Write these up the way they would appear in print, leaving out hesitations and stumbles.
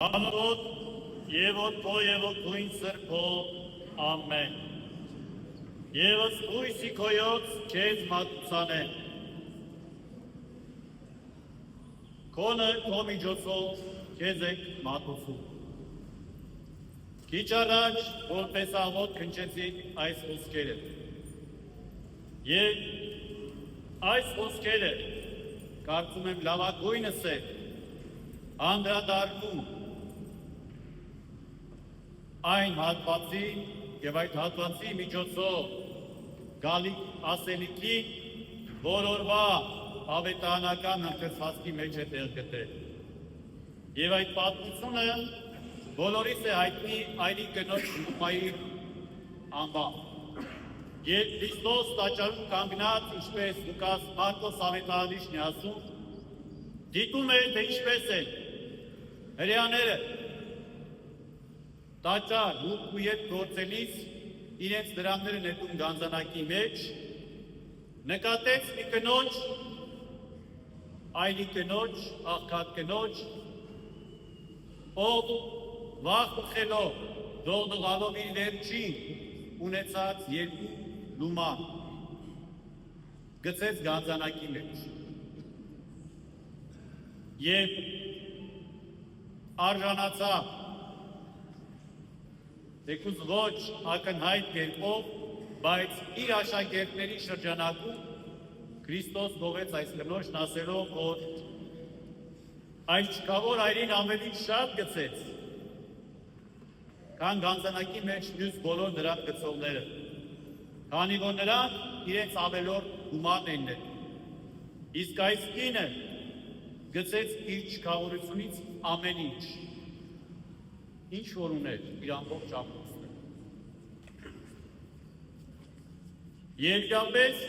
Անորոտ և ոտքո և ոտքույն սրբո, ամեն։ Եվս ույսի քոյոց քեզ մատուցանեն։ Քոնը քո միջոցով քեզ եք մատուցում։ Քիչ առաջ որպես աղոտ քննչեցիք այս խոսքերը։ Եվ այս խոսքերը կարծում եմ լավագույնս է անդրադառնում այն հատվածի և այդ հատվածի միջոցով գալիք ասելիքի, որ օրվա ավետարանական ընթերցվածքի մեջ է տեղ գտել։ Եվ այդ պատմությունը բոլորիս է հայտնի այրի կնոջ Լուկայի անվան։ Եվ Քրիստոս տաճարում կանգնած, ինչպես Լուկաս Մարկոս ավետարանիչն է ասում, դիտում է, թե ինչպես են հրեաները տաճար հուպ ու ետ գործելիս իրենց դրամները նետում գանձանակի մեջ, նկատեց մի կնոջ, այլի կնոջ, աղքատ կնոջ, ով վախ խելով, դողդողալով իր վերջին ունեցած երկու լուման, գցեց գանձանակի մեջ։ Եվ արժանացավ, թեկուզ ոչ ակնհայտ կերպով, բայց իր աշակերտների շրջանակում Քրիստոս գովեց այս կնոջն ասելով, որ այս չքավոր այրին ամենից շատ գցեց, քան գանձանակի մեջ մյուս բոլոր նրան գցողները, քանի որ նրանք իրենց ավելորդ գումարն են նետում։ Իսկ այս կինը գցեց իր չքավորությունից ամեն ինչ որ ուներ, իր ամբողջ ամուսնը։ Եվ իրապես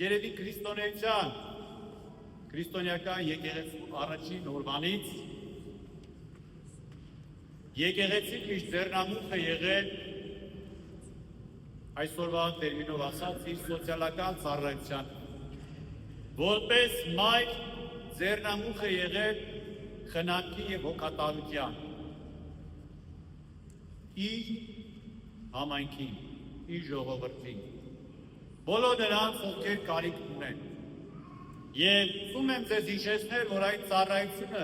երևի քրիստոնեության, քրիստոնեական եկեղեցու առաջին օրվանից եկեղեցին միշտ ձեռնամուխ է եղել, այսօրվա տերմինով ասած, իր սոցիալական ծառայության, որպես մայր ձեռնամուխ է եղել խնամքի և հոգատարության, իր համայնքին, իր ժողովրդին, բոլոր նրանց, ովքեր կարիք ունեն։ Եվ ուզում եմ ձեզ հիշեցնել, որ այդ ծառայությունը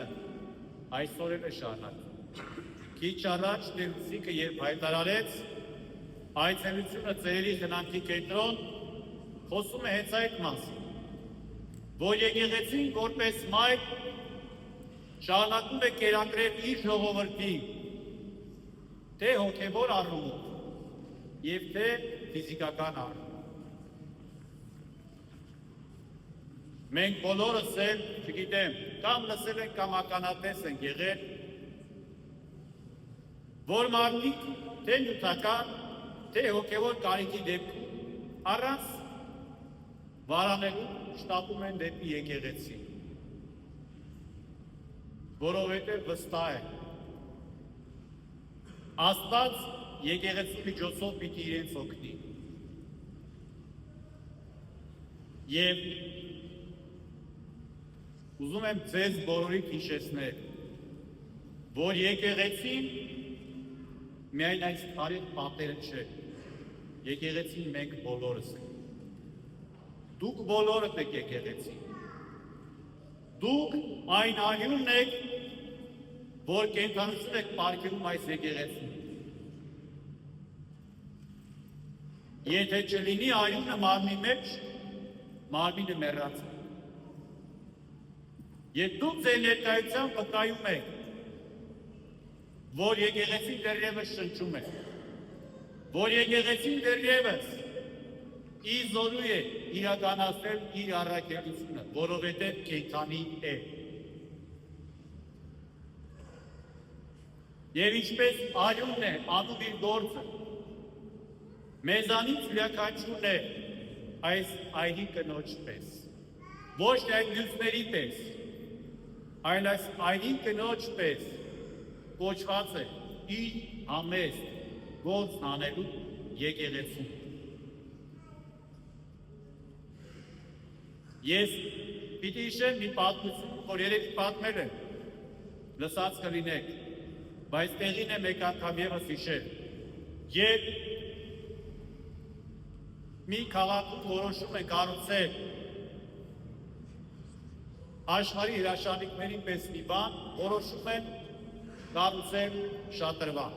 այսօր էլ է շարունակվում։ Քիչ առաջ Տեր-Լուսիկը երբ հայտարարեց այցելությունը ծերերի խնամքի կենտրոն, խոսում է հենց այդ մասին, որ եկեղեցին որպես մայր շարունակում է կերակրել իր ժողովրդին, թե հոգևոր առումով և թե ֆիզիկական առումով։ Մենք բոլորս էլ, չգիտեմ, կամ լսել ենք, կամ ականատես ենք եղել, որ մարդիկ թե նյութական, թե հոգևոր կարիքի դեպքում առանց վարանելու շտապում են դեպի եկեղեցի, որովհետև վստահ է, Աստված եկեղեցու միջոցով պիտի իրենց օգնի։ Եվ ուզում եմ ձեզ բոլորիդ հիշեցնել, որ եկեղեցին միայն այս քարեր պատերը չէ, եկեղեցին մենք բոլորս ենք։ Դուք բոլորդ եք եկեղեցին։ Դուք այն արյունն եք, որ կենդանություն եք պարգևում այս եկեղեցին։ Եթե չլինի արյունը մարմնի մեջ, մարմինը մեռած է։ Եվ դուք ձեր ներկայությամբ վկայում եք, որ եկեղեցին դեռևս շնչում է, որ եկեղեցին դեռևս իզորու է իրականացնել իր առաքելությունը, որովհետև կենդանի է։ Եվ ինչպես արյունն է անում իր գործը, մեզանից յուրաքանչյուրն է այս այրի կնոջ պես, ոչ թե այն մյուսների պես, այլ այս այրի կնոջ պես կոչված է իր համեստ գործն անելու եկեղեցում։ Ես պիտի հիշեմ մի պատմություն, որ երևի պատմել եմ լսած կլինեք, բայց տեղին է մեկ անգամ ևս հիշել, երբ մի քաղաքում որոշում են կառուցել աշխարհի հրաշալիքների պես մի բան, որոշում են կառուցել շատրվան,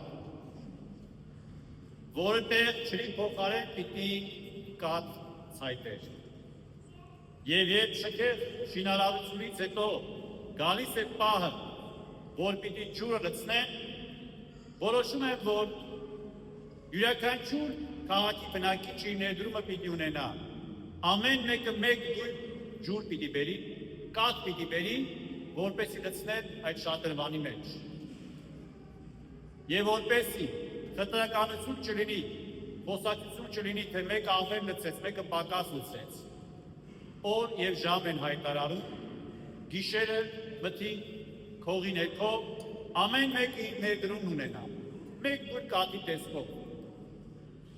որտեղ ջրի փոխարեն պիտի կաթ ցայտեր։ Եվ երբ շքեղ շինարարությունից հետո գալիս է պահը, որ պիտի ջուրը լցնեն, որոշում են, որ յուրաքանչյուր քաղաքի բնակիչի ներդրումը պիտի ունենա։ Ամեն մեկը մեկ ջուր պիտի բերի, կաթ պիտի բերի, որպեսզի լցնեն այդ շատրվանի մեջ։ Եվ որպեսզի խտրականություն չլինի, խոսակցություն չլինի, թե մեկը աղեր լցեց, մեկը պակաս լցեց։ Օր և ժամ են հայտարարում, գիշերը մթի քողի ներքո, ամեն մեկը իր ներդրումն ունենա, մեկ ջուր կաթի տեսքով,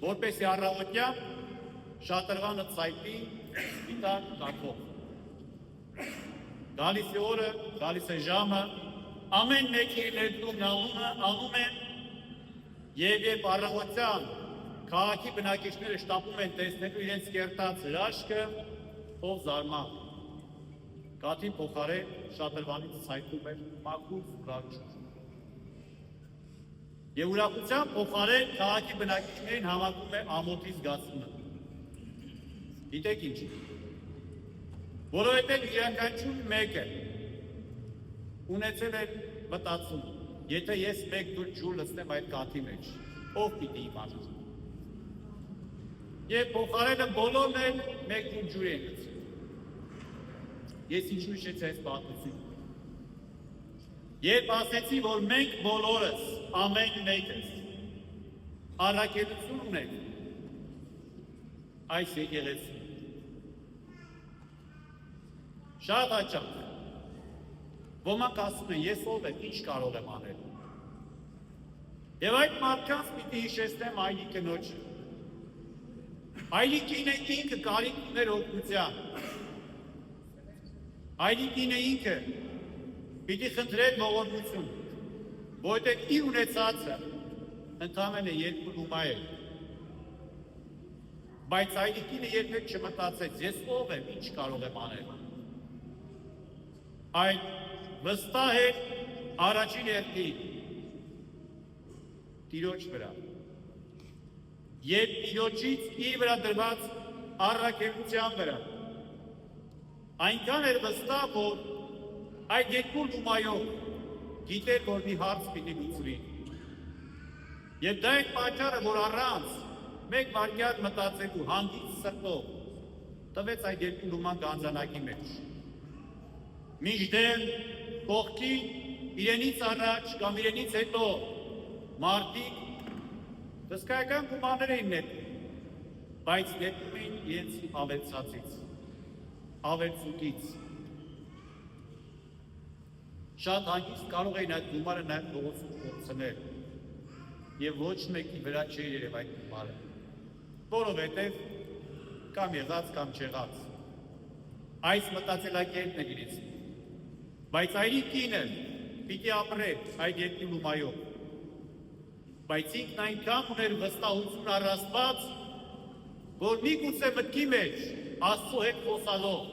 որպեսզի առավոտյան շատրվանը ցայտի սպիտակ կաթով։ Գալիս է օրը, գալիս է ժամը, ամեն մեկի իր ներդրումն անում են, և երբ առավոտյան քաղաքի բնակիչները շտապում են տեսնելու իրենց կերտած հրաշքը, ով զարմանք։ Կաթի փոխարեն շատրվանից ցայտում էր մաքուր սուրակ ջուր։ Եվ ուրախության փոխարեն քաղաքի բնակիչներին համակում է ամոթի զգացումը։ Գիտեք ինչ։ Որովհետև յուրաքանչյուր մեկը ունեցել է մտածում, եթե ես մեկ ջուր լցնեմ այդ կաթի մեջ, ով պիտի իմանա։ Եվ փոխարենը բոլորն են մեկ ջուր են լցնում։ Ես ինչու հիշեցի այս պատմությունը։ Երբ ասեցի, որ մենք բոլորս, ամեն մեկս, առաքելություն ունենք այս եկեղեցու։ Շատ հաճախ ոմանք ասում են, ես ով եմ, ինչ կարող եմ անել։ Եվ այդ մարդկանց պիտի հիշեցնեմ Այլի կնոջը։ Այլի կինը ինքը կարիք ուներ օգնության։ Այլի կինը ինքը պիտի խնդրեր ողորմություն, որովհետև իր ունեցածը ընդամենը 2 լումա է։ Բայց Այլի կինը երբեք չմտածեց, ես ով եմ, ինչ կարող եմ անել։ Այն վստահ էր առաջին հերթին Տիրոջ վրա։ Եվ Տիրոջից իր վրա դրված առաքելության վրա։ Այնքան էր վստահ, որ այդ 2 լումայով գիտեր, որ մի հարց պիտի լուծվի։ Եվ դա այդ պատճառը, որ առանց մեկ վայրկյան մտածելու հանգիստ սրտով տվեց այդ 2 լուման գանձանակի մեջ։ Մինչդեռ կողքի իրենից առաջ կամ իրենից հետո մարդիկ հսկայական գումարներ էին նետում, բայց նետում էին իրենց ավելցածից, ավելցուկից։ Շատ հանգիստ կարող էին այդ գումարը նաև փողոցում կորցնել և ոչ մեկի վրա չէր երև այդ գումարը, որովհետև կամ եղած կամ չեղած։ Այս մտածելակերպն է իրենց։ Բայց Այլի կինը պիտի ապրեր այդ 2 լումայով։ Բայց ինքն այնքան ուներ վստահություն առ Աստված, որ միգուցե մտքի մեջ Աստծու հետ խոսալով,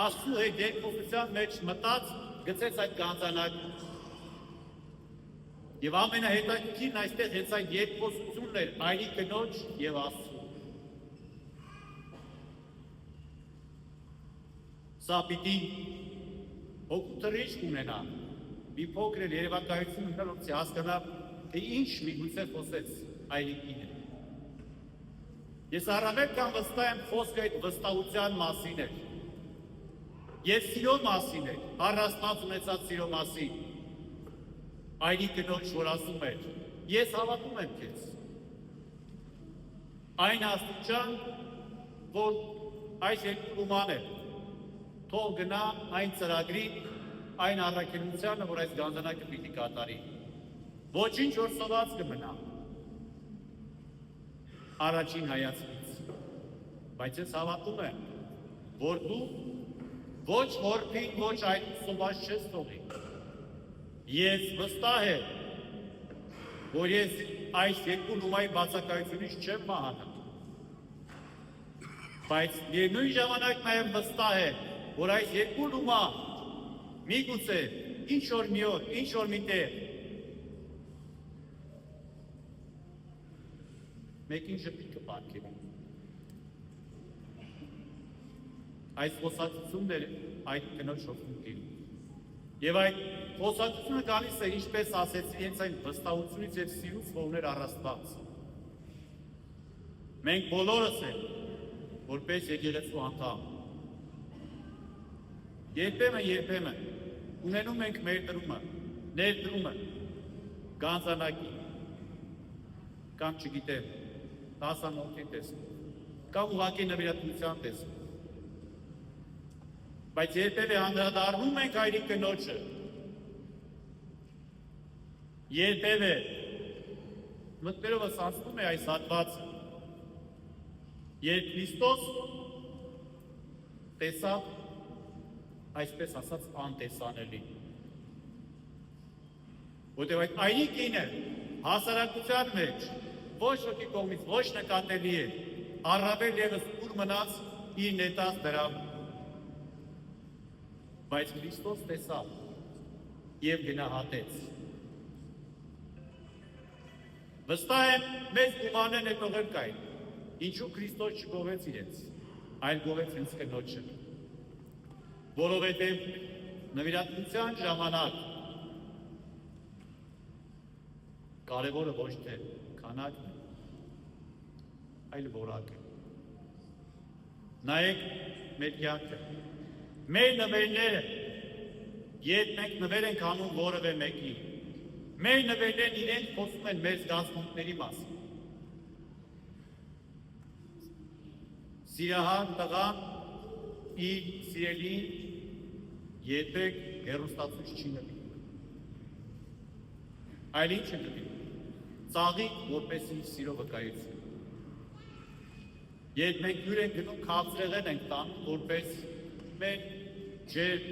Աստծու հետ երկխոսության մեջ մտած գցեց այդ գանձանակը։ Եվ ամենահետաքրքիրն այստեղ հենց այդ երկխոսությունն էր Այլի կնոջ և Աստծու։ Սա պիտի հոգուտրիչք ունենա, մի փոքր էլ երևակայություն ունենալուց հասկանա, թե ինչ միգուցե խոսեց Այլի կինը։ Ես առավել կամ վստահ եմ խոսքը այդ վստահության մասին էր։ Եվ սիրո մասին էր, առ Աստված ունեցած սիրո մասին։ Այլի կնոջ, որ ասում էր, ես հավատում եմ քեզ։ Այն աստիճան, որ այս 2 լուման է, թող գնա այն ծրագրի, այն առաքելությանը, որ այս գանձանակը պիտի կատարի։ Ոչինչ որ սոված կմնա առաջին հայացքից։ Բայց ես հավատում եմ, որ դու ոչ որբին, ոչ այդ սոված չես թողի։ Ես վստահ եմ, որ ես այս երկու լումայի բացակայությունից չեմ մահանա։ Բայց նույն ժամանակ նաև վստահ եմ, որ այս երկու լումա միգուցե ինչ-որ մի օր, ինչ-որ մի տեղ մեկին ժպիտ կպարգևի։ Այս խոսակցությունները այդ կնոջ շոքունքին։ Եվ այդ խոսակցությունը գալիս է, ինչպես ասեցի, հենց այն վստահությունից և սիրուց, որ ուներ առաստված։ Մենք բոլորս ենք, որպես եկեղեցու անդամ։ Երբեմն ունենում ենք մեր ներդրումը, գանձանակի, կամ չգիտեմ, դասանորդի տեսնում, կամ ուղղակի նվիրատվության տեսնում։ Բայց երբևէ անդրադառնում ենք Հայրիկ կնոջը, երբևէ մտքերովս անցնում է այս հատվածը, երբ Քրիստոս տեսավ, այսպես ասած, անտեսանելի։ Որտեղ այդ Հայրիկինը հասարակության մեջ ոչ ոքի կողմից ոչ նկատելի է, առավել ևս ուր մնաց իր նետած դրամ։ Բայց Քրիստոս տեսավ և գնահատեց։ Վստահ եմ, մեզ գումանեն է տողել կային, ինչու Քրիստոս չգովեց իրենց, այլ գովեց ինձ կնոջը։ Որովհետև նվիրատվության ժամանակ կարևորը ոչ թե քանակն է, այլ որակը։ Նայեք մեր կյանքը, մեր նվերները, երբ մենք նվեր ենք անում որևէ մեկի, մեր նվերներն իրենք խոսում են մեր զգացմունքների մասին։ Սիրահար տղան իր սիրելին երբեք հեռուստացույց չի նվիրում։ Այլ ինչ է նվիրում, ծաղիկ որպես իր սիրո վկայություն։ Երբ մենք հյուր ենք գնում, քաղցրեղեն ենք տանում, որպես մեր ջեր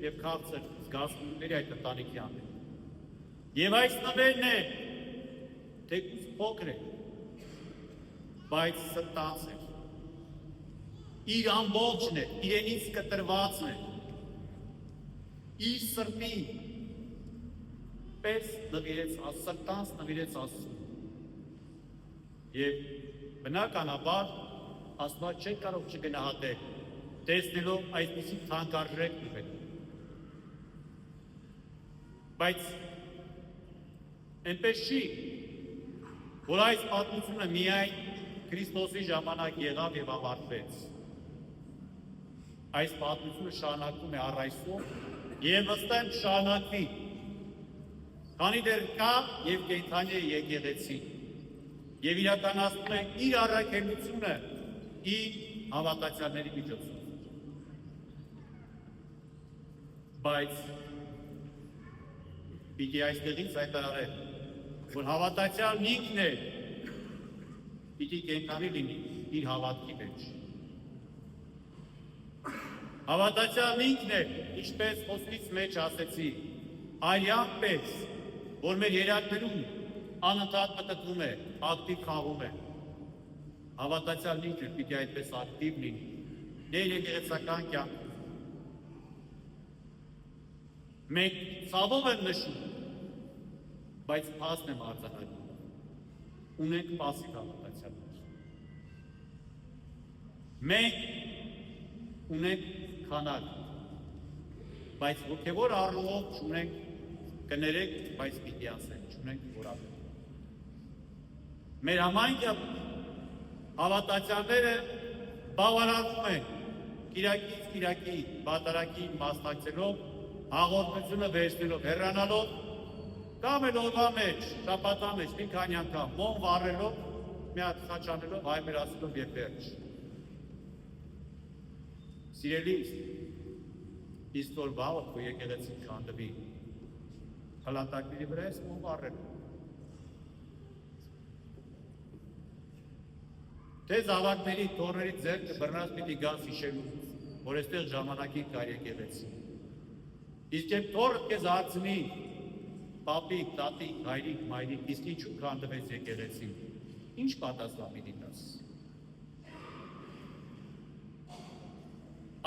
և քաղցր զգացմունքների այդ ընտանիքի անեն։ Եվ այս նվերն է, թեկուզ փոքր է, բայց սրտանց է։ Իր ամբողջն է, իրենից կտրվածն է, իր սրտի պես նվիրեց, սրտանց նվիրեց Աստծուն։ Եվ բնականաբար Աստված չէ կարող չգնահատել, տեսնելով այսպիսի թանկարժեք նվեր։ Բայց այնպես չի, որ այս պատմությունը միայն Քրիստոսի ժամանակ եղավ և ավարտվեց։ Այս պատմությունը շարունակվում է առ այսօր և վստահ եմ շարունակվի, քանի դեռ կա և կենդանի է եկեղեցի և իրականացնում է իր առաքելությունը իր հավատացյալների միջոցով։ Բայց պիտի այստեղից հայտարարել, որ հավատացյալն ինքն է պիտի կենդանի լինի իր հավատքի մեջ։ Հավատացյալն ինքն է, ինչպես խոսքից մեջ ասեցի, արյան պես, որ մեր երակներում անընդհատ մտտվում է, ակտիվ խաղում է։ Հավատացյալն ինքն է պիտի այդպես ակտիվ լինի, ներ եկեղեցական կյանքում։ Մենք ցավով եմ նշում, բայց փաստ եմ արձանագրում։ Ունենք պասիվ հավատացյալներ։ Մենք ունենք քանակ, բայց ոգևոր առումով չունենք, կներեք, բայց պիտի ասենք, չունենք որակը։ Մեր համայնքը հավատացյալները բավարարվում են կիրակից կիրակի բատարակի մասնակցելով, հաղորդությունը վերցնելով, հեռանալով, կամ էլ օրվա մեջ, շաբաթվա մեջ, մի քանի անգամ մոմ վառելով, մի հատ խաչ անելով, հայ մեր ասելով և վերջ։ Սիրելիս, իսկ որ բավը քո եկեղեցին քանդվի, հլատակների վրա ես մոմ վառելու։ Թե զավակների, թոռների ձեռքը բռնած պիտի գաս հիշելու, որ այստեղ ժամանակին կար եկեղեցի։ Իսկ երբ թոռդ քեզ հարցնի, Պապիկ, տատիկ, հայրիկ, մայրիկ, իսկ ինչու քանդվեց եկեղեցին։ Ինչ պատասխան պիտի տաս։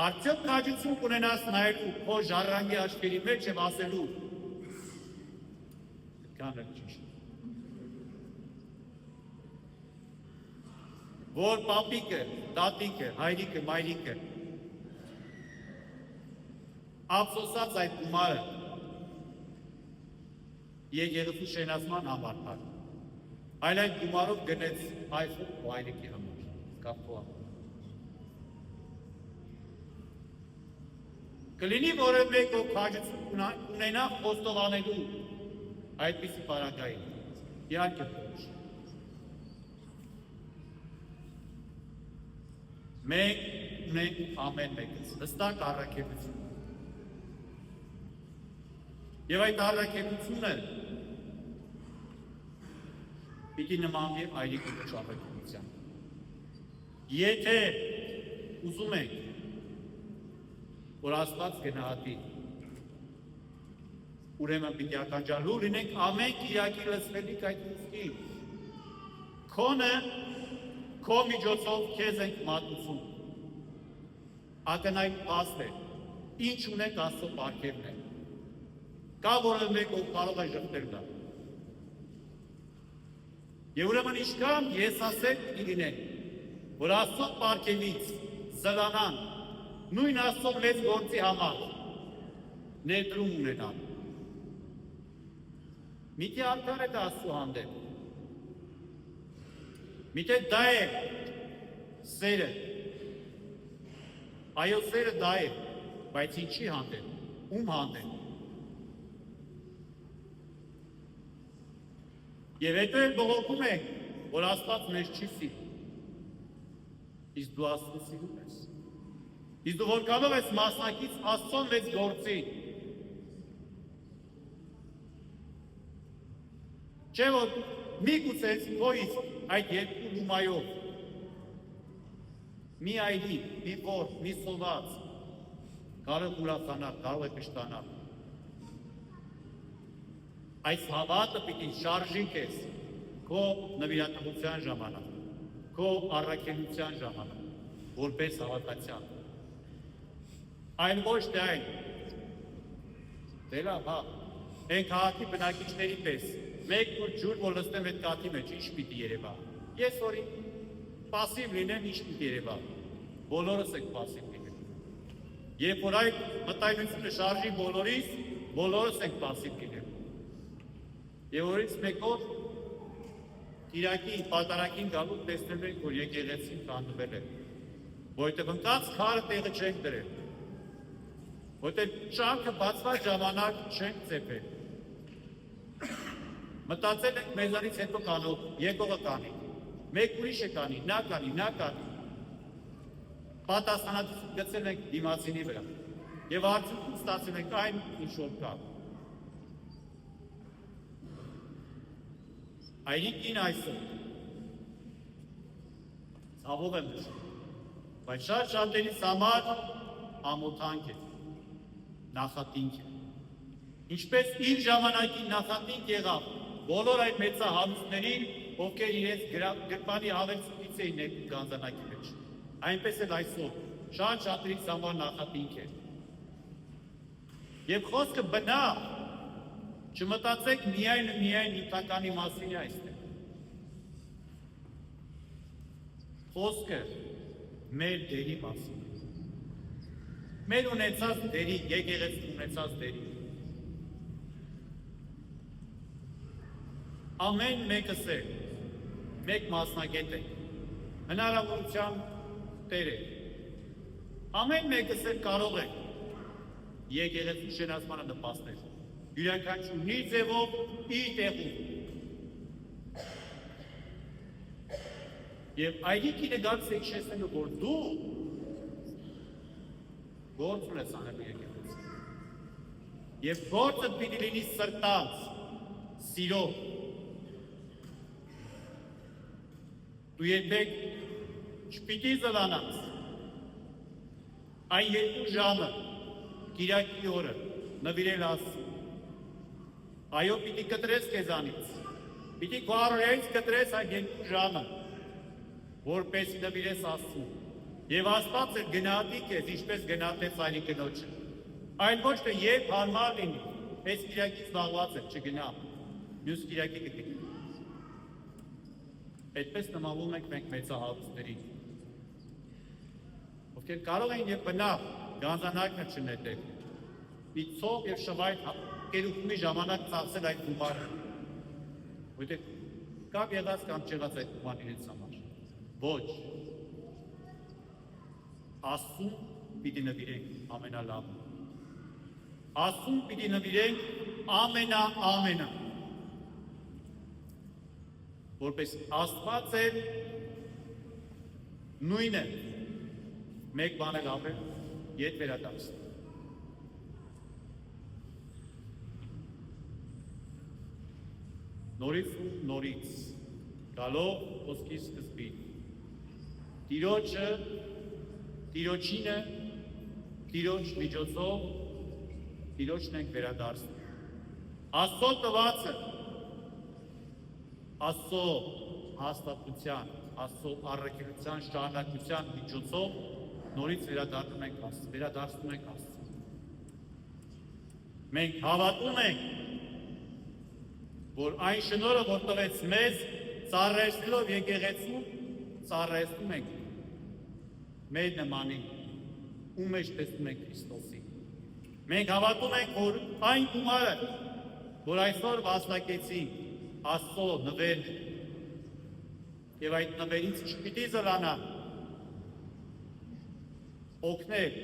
Արդյոք քաջություն կունենաս նայելու քո ժառանգի աչքերի մեջ եւ ասելու կանը ճիշտ։ Որ պապիկը, տատիկը, հայրիկը, մայրիկը ափսոսած այդ գումարը եկեղեցու շենացման համար փակ։ Այլ այդ գումարով գնեց այսօր ու այրիկի համար, կապտուա։ Կլինի որև մեկ ով քաջություն ունենա խոստովանելու այդպիսի պարագային, իհարկե ոչ։ Մենք ունենք ամեն մեկս, հստակ առաքելություն։ Եվ այդ առաքելությունը պիտի նմանվի այրիկի առաքելության։ Եթե ուզում ենք, որ Աստված գնահատի, ուրեմն պիտի ականջալու լինենք ամեն կիրակի լսվելիք այդ ուստի։ Քոնը քո միջոցով քեզ ենք մատուցում։ Ակնային փաստ է, ինչ ունենք Աստծո պարգևն է։ Կա որևէ մեկ ով կարող է ժխտել դա։ Եվ ուրեմն ինչքան եսասեր լինեն, որ Աստծո պարգևից զլանան, նույն Աստծո մեծ գործի համար ներդրում ունենան։ Միթե արդար է դա Աստծո հանդեպ։ Միթե դա է սերը։ Այո, սերը դա է, բայց ինչի հանդեպ, ում հանդեպ։ Եվ հետո էլ բողոքում ենք, որ Աստված մեզ չի սիրում։ Իսկ դու Աստծուն սիրում ես։ Իսկ դու որքանով ես մասնակից Աստծո մեծ գործի։ Չէ՞ որ միգուցե քո իսկ այդ երկու լումայով մի այրի, մի ворդ, մի սոված կարող ուրախանալ, կարող է կշտանալ։ Այս հավատը պիտի շարժի քեզ քո նվիրատվության ժամանակ, քո առաքելության ժամանակ, որպես հավատացյալ։ Այն ոչ թե այն, դե լավ, հա, այն քաղաքի բնակիչների պես, մեկ որ ջուր, որ լստեմ այդ կաթի մեջ, ինչ պիտի երևա։ Ես որի պասիվ լինեմ, ինչ պիտի երևա։ Բոլորս եք պասիվ լինեմ։ Երբ որ այդ մտայնությունը շարժի բոլորիս, բոլորս եք պասիվ լինեմ։ Եվ որից մեկով կիրակի պատարակին գալու տեսնել ենք, որ եկեղեցին քանդվել է։ Որտեղ ընկած քարը տեղը չենք դրել։ Որտեղ շանքը բացված ժամանակ չենք ծեփել։ Մտածել ենք մեզանից հետո կանող, եկողը կանի, մեկ ուրիշը կանի, նա կանի, նա կանի։ Պատասխանատվություն գցել ենք դիմացինի վրա եւ արդյունքում ստացել ենք այն, ինչ որ կա։ Այրիկին այսօր ցավով եմ նշում, բայց շատ շատերիս համար ամոթանք է, նախատինք է։ Ինչպես իր ժամանակին նախատինք եղավ բոլոր այդ մեծահանուստներին, ովքեր իրենց գրպանի հավերցուկից էին ներկում գանձանակի մեջ, այնպես էլ այսօր շատ շատերիս համար նախատինք է։ Եվ խոսքը բնա, չմտածեք միայն ու միայն նյութականի մասին է այստեղ։ Խոսքը մեր դերի մասին։ Մեր ունեցած դերի, եկեղեցու ունեցած դերի։ Ամեն մեկս է, մեկ մասնագետ է, հնարավորության տեր է։ Ամեն մեկս է կարող է եկեղեցու շենացմանը նպաստել։ Յուրաքանչյուրն իր ձևով, իր տեղում։ Եվ այրիկի նկատի հիշեցնելու, որ դու գործ ունես անելու եկեղեցին։ Եվ գործը պիտի լինի սրտանց, սիրով։ Դու երբեք չպիտի զլանաս։ Այն երկու ժամը, կիրակի օրը, նվիրել Աստծուն։ Այո, պիտի կտրես քեզանից։ Պիտի քո առօրյայից կտրես այդ երկու ժամը, որպես նվիրես Աստծուն։ Եվ Աստված էլ գնահատի քեզ, ինչպես գնահատեց Արի կնոջը։ Այն ոչ թե երբ հարմար լինի, այս կիրակից զբաղված է, չգնա, մյուս կիրակի կգնի։ Այդպես նմանվում ենք մենք մեծահարուստներին, ովքեր կարող են եւ բնավ գանձանակը չնետել, պիցով եւ շվայտ կերուխումի ժամանակ ծախսել այդ գումարը, որտեղ կամ եղած կամ չեղած այդ գումարն իրենց համար։ Ոչ, Աստծուն պիտի նվիրենք ամենալավը, Աստծուն պիտի նվիրենք ամենա, որպես Աստված է նույնը, մեկ բան էլ ապել, ետ վերադարձ։ Նորից, գալով ոսկի սկզբին, Տիրոջինը, Տիրոջ միջոցով, Տիրոջն ենք վերադարձնում։ Աստծո տվածը, Աստծո հաստատության, Աստծո առաքելության, շարունակության միջոցով նորից վերադարձնում ենք Աստծո։ Մենք հավատում ենք, որ այն շնորհը, որ տվեց մեզ, ծառայեցնելով եկեղեցուն, ծառայեցնում ենք մեր նմանին, ու մեջ տեսնում ենք Քրիստոսին։ Մենք հավատում ենք, որ այն գումարը, որ այսօր վաստակեցինք, Աստծո նվերն է, եւ այդ նվերից չպիտի զլանա, օգնել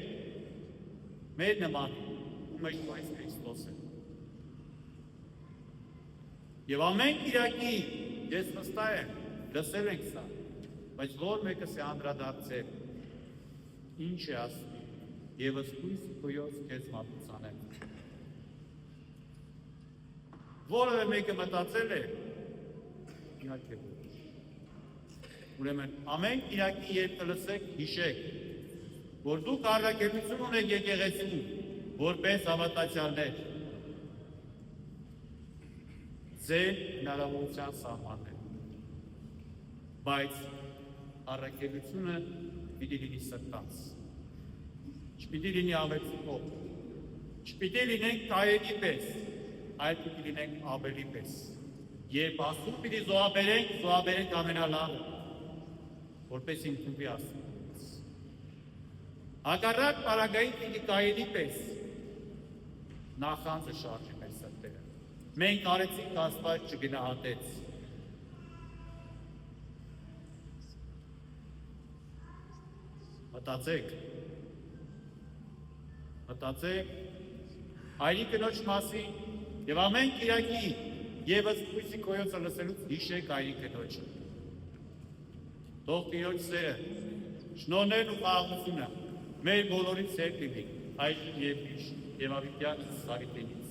մեր նմանին, ու մեջ այս Քրիստոսը։ Եվ ամեն կիրակի ես վստահ եմ, լսել ենք սա, բայց որ մեկս է անդրադարձել, ինչ է ասում, եւ ըսկույս քույոց քեզ մատուցանեմ։ Որևէ մեկը մտածել է, իհարկե ոչ։ Ուրեմն ամեն կիրակի երբ կլսեք, հիշեք, որ դուք առաքելություն ունեք եկեղեցում, որպես հավատացյալներ, ձեր հնարավորության սահմաններ, բայց առաքելությունը պիտի լինի սրտանց, չպիտի լինի ավեցիկով, չպիտի լինենք կայերի պես, այլ պիտի լինենք Աբելի պես, երբ Աստծուն պիտի զոհաբերենք ամենալավը, որպես ինքնուպի Աստծուն։ Հակառակ պարագային պիտի կայերի պես, նախանձը շարժի մեր սրտերը։ Մենք արեցինք, Աստված չգնահատեց։ Մտածեք Հայրի կնոջ մասին եւ ամեն կիրակի եւս Քույսի կոյոցը լսելուց հիշեք Հայրի կնոջը։ Թող Տիրոջ սերը, շնորհներն ու խաղաղությունը մեր բոլորի ցերկ լինի, այժմ եւ միշտ եւ ավիտյան Սարիտենի